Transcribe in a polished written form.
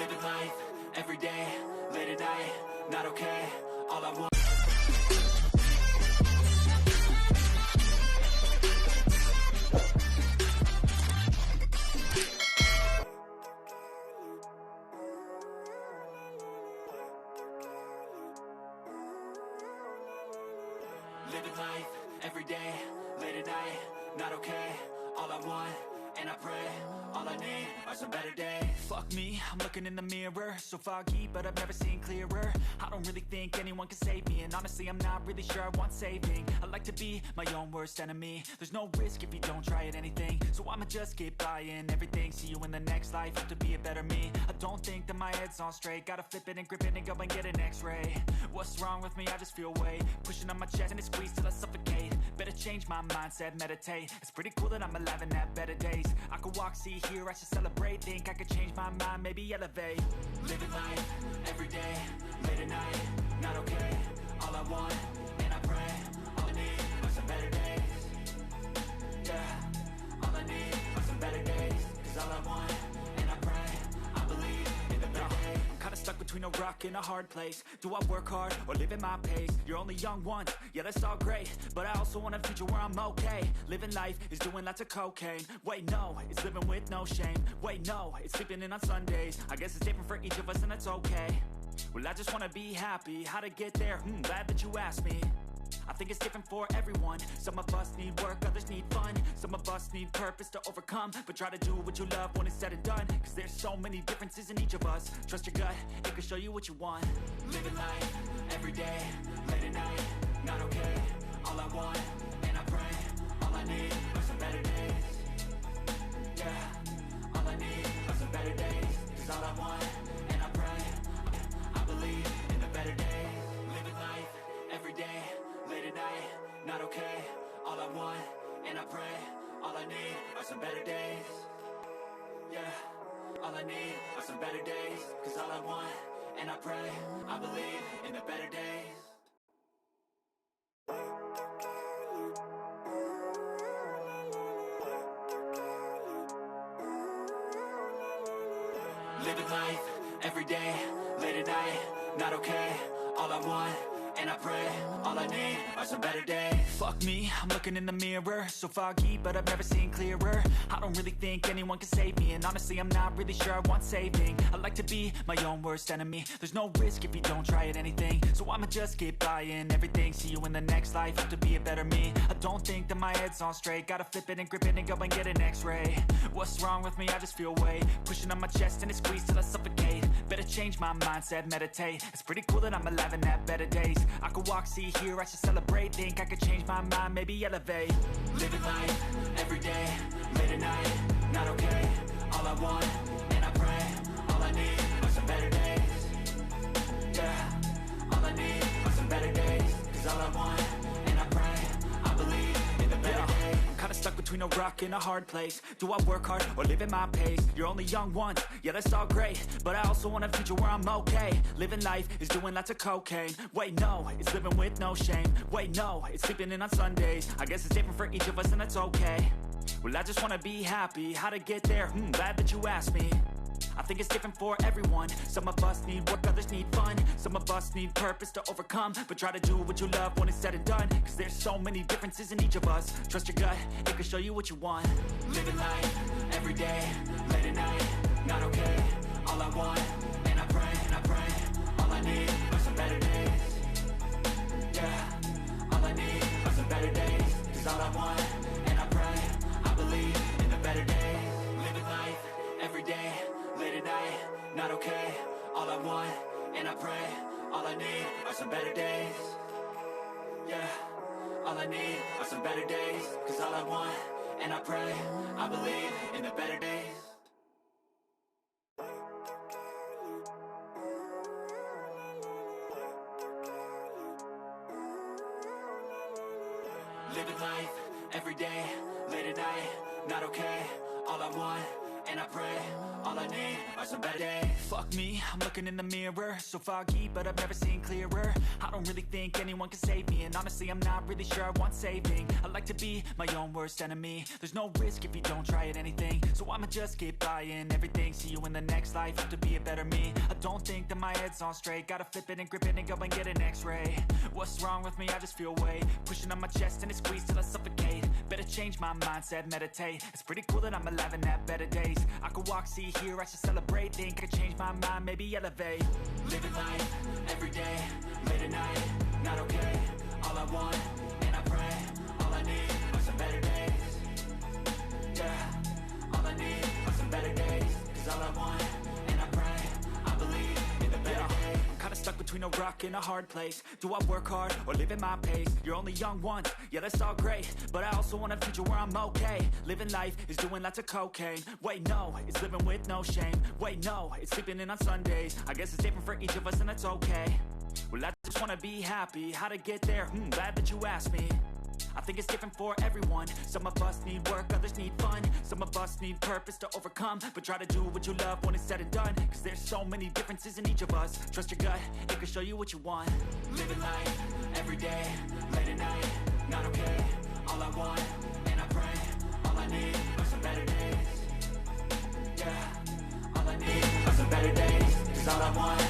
Living life, every day, late at night, not okay, all I want. Living life, every day, late at night, not okay, all I want, and I pray, all I need are some better days. Fuck me, I'm looking in the mirror, so foggy, but I've never seen clearer. I don't really think anyone can save me, and honestly I'm not really sure I want saving. I like to be my own worst enemy. There's no risk if you don't try at anything, so I'ma just keep buying everything. See you in the next life, hope to be a better me. I don't think that my head's on straight, gotta flip it and grip it and go and get an x-ray. What's wrong with me? I just feel weight pushing on my chest and it squeezes till I suffocate. Better change my mindset, meditate. It's pretty cool that I'm alive and have better days. I could walk, see, hear, I should celebrate. Think I could change my mind, maybe elevate. Living life, every day, late at night, not okay, all I want, and I pray, all I need are some better days. Yeah, all I need are some better days. Cause all I want, and I pray, I believe in the better days. I'm kinda stuck between a rock and a hard place. Do I work hard or live at my pace? You're only young once, yeah that's all great, but I also want a future where I'm okay. Living life is doing lots of cocaine. Wait no, it's living with no shame. Wait no, it's sleeping in on Sundays. I guess it's different for each of us and that's okay. Well I just wanna be happy, how to get there? Glad that you asked me. I think it's different for everyone. Some of us need work, others need fun. Some of us need purpose to overcome. But try to do what you love when it's said and done. Cause there's so many differences in each of us. Trust your gut, it can show you what you want. Living life, every day, late at night, not okay, all I want, and I pray, all I need are some better days. Yeah, all I need are some better days. Cause all I want, and I pray, I believe in the better days. Living life, every day, late at night, not okay, all I want, and I pray, all I need are some better days. Yeah, all I need are some better days. Cause all I want, and I pray, I believe in the better days. Living life, every day, late at night, not okay, all I want, and I pray, all I need are some better days. Fuck me, I'm looking in the mirror, so foggy, but I've never seen clearer. I don't really think anyone can save me, and honestly I'm not really sure I want saving. I like to be my own worst enemy. There's no risk if you don't try at anything, so I'ma just keep buying everything. See you in the next life, hope to be a better me. I don't think that my head's on straight, gotta flip it and grip it and go and get an x-ray. What's wrong with me? I just feel weight pushing on my chest and it squeezes till I suffocate. Better change my mindset, meditate. It's pretty cool that I'm alive and have better days. I could walk, see, hear, I should celebrate. Think I could change my mind, maybe elevate. Living life, every day, late at night, not okay, all I want, and I pray, all I need are some better days. Yeah, all I need are some better days. Cause all I want, and I pray, I believe in the better days. I'm kinda stuck between a rock and a hard place. Do I work hard or live at my pace? You're only young once, yeah that's all great, but I also want a future where I'm okay. Living life is doing lots of cocaine. Wait no, it's living with no shame. Wait no, it's sleeping in on Sundays. I guess it's different for each of us and that's okay. Well I just wanna be happy, how to get there? Glad that you asked me. I think it's different for everyone. Some of us need work, others need fun. Some of us need purpose to overcome. But try to do what you love when it's said and done. Cause there's so many differences in each of us. Trust your gut, it can show you what you want. Living life, every day, late at night, not okay, all I want, and I pray, all I need are some better days. Yeah, all I need are some better days. Cause all I want, and I pray, I believe in the better days. Living life, every day, late at night, not okay, all I want, and I pray, all I need are some better days. Yeah, all I need are some better days. Cause all I want, and I pray, I believe in the better days. Living life, every day, late at night, not okay, all I want, and I pray, all I need are some better days. Fuck me, I'm looking in the mirror, so foggy, but I've never seen clearer. I don't really think anyone can save me, and honestly I'm not really sure I want saving. I like to be my own worst enemy. There's no risk if you don't try at anything, so I'ma just keep buying everything. See you in the next life, have to be a better me. I don't think that my head's on straight, gotta flip it and grip it and go and get an x-ray. What's wrong with me? I just feel weight pushing on my chest and it squeezes till I suffocate. Better change my mindset, meditate. It's pretty cool that I'm alive and have better days. I could walk, see, hear, I should celebrate. Think I could change my mind, maybe elevate. Living life, every day, late at night, not okay. All I want, and I pray, all I need are some better days. Yeah, all I need are some better days. Cause all I want, and I pray, I believe in the better days. I'm kinda stuck between a rock and a hard place. Do I work hard or live at my pace? You're only young once, yeah that's all great, but I also want a future where I'm okay. Living life is doing lots of cocaine. Wait no, it's living with no shame. Wait no, it's sleeping in on Sundays. I guess it's different for each of us and that's okay. Well I just wanna be happy. How to get there? Glad that you asked me. I think it's different for everyone. Some of us need work, others need fun. Some of us need purpose to overcome. But try to do what you love when it's said and done. Cause there's so many differences in each of us. Trust your gut, it can show you what you want. Living life, every day, late at night, not okay. All I want, and I pray, all I need are some better days. Yeah, all I need are some better days. Cause all I want,